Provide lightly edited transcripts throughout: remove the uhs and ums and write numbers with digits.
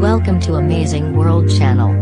Welcome to Amazing World Channel.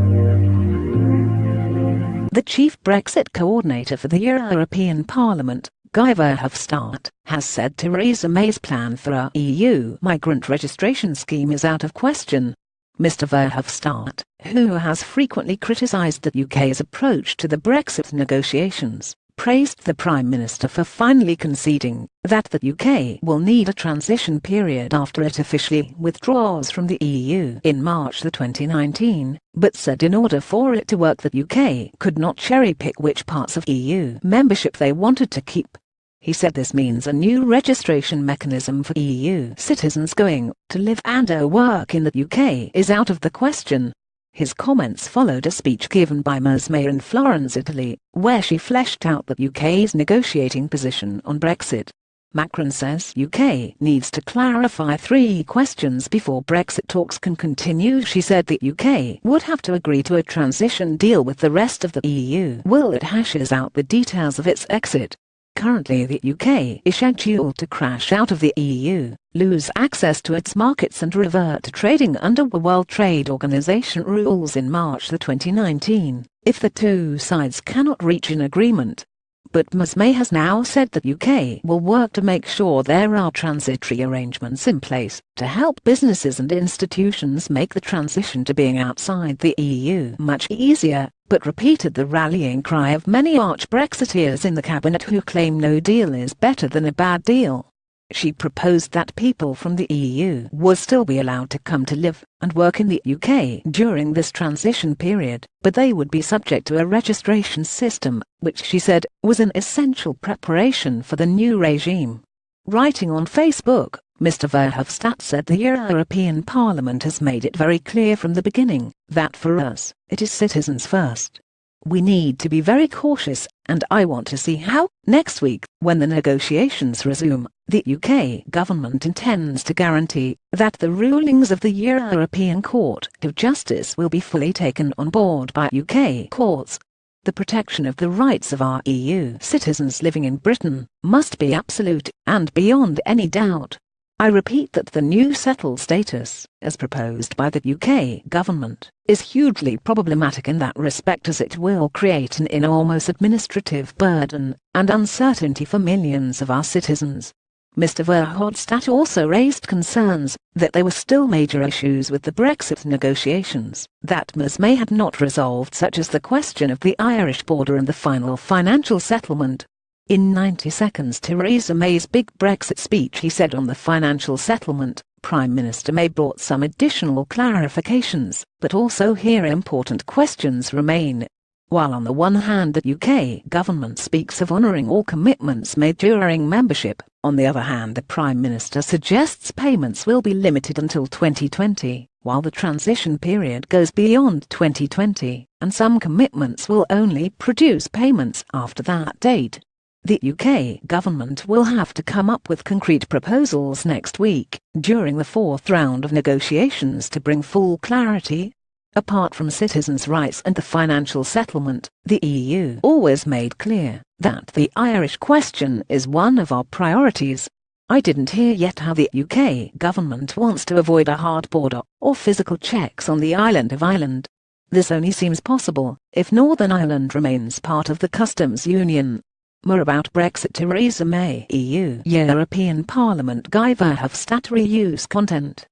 The chief Brexit coordinator for the European Parliament, Guy Verhofstadt, has said Theresa May's plan for a EU migrant registration scheme is out of question. Mr Verhofstadt, who has frequently criticised the UK's approach to the Brexit negotiations, praised the Prime Minister for finally conceding that the UK will need a transition period after it officially withdraws from the EU in March 2019, but said in order for it to work the UK could not cherry-pick which parts of EU membership they wanted to keep. He said this means a new registration mechanism for EU citizens going to live and/or work in the UK is out of the question. His comments followed a speech given by Ms May in Florence, Italy, where she fleshed out the UK's negotiating position on Brexit. Macron says UK needs to clarify 3 questions before Brexit talks can continue. She said the UK would have to agree to a transition deal with the rest of the EU while it hashes out the details of its exit. Currently the UK is scheduled to crash out of the EU, lose access to its markets and revert to trading under the World Trade Organization rules in March 2019, if the 2 sides cannot reach an agreement. But Ms May has now said that UK will work to make sure there are transitory arrangements in place to help businesses and institutions make the transition to being outside the EU much easier, but repeated the rallying cry of many arch-Brexiteers in the cabinet who claim no deal is better than a bad deal. She proposed that people from the EU would still be allowed to come to live and work in the UK during this transition period, but they would be subject to a registration system, which she said was an essential preparation for the new regime. Writing on Facebook, Mr Verhofstadt said the European Parliament has made it very clear from the beginning that for us, it is citizens first. We need to be very cautious, and I want to see how, next week, when the negotiations resume, the UK government intends to guarantee that the rulings of the European Court of Justice will be fully taken on board by UK courts. The protection of the rights of our EU citizens living in Britain must be absolute and beyond any doubt. I repeat that the new settled status, as proposed by the UK government, is hugely problematic in that respect, as it will create an enormous administrative burden and uncertainty for millions of our citizens. Mr Verhofstadt also raised concerns that there were still major issues with the Brexit negotiations that Ms May had not resolved, such as the question of the Irish border and the final financial settlement. In 90 seconds Theresa May's big Brexit speech, he said on the financial settlement, Prime Minister May brought some additional clarifications, but also here important questions remain. While on the one hand the UK government speaks of honouring all commitments made during membership, on the other hand the Prime Minister suggests payments will be limited until 2020, while the transition period goes beyond 2020, and some commitments will only produce payments after that date. The UK government will have to come up with concrete proposals next week, during the 4th round of negotiations, to bring full clarity. Apart from citizens' rights and the financial settlement, the EU always made clear that the Irish question is one of our priorities. I didn't hear yet how the UK government wants to avoid a hard border or physical checks on the island of Ireland. This only seems possible if Northern Ireland remains part of the customs union. More about Brexit. Theresa May, EU European Parliament. Guy Verhofstadt reuse content.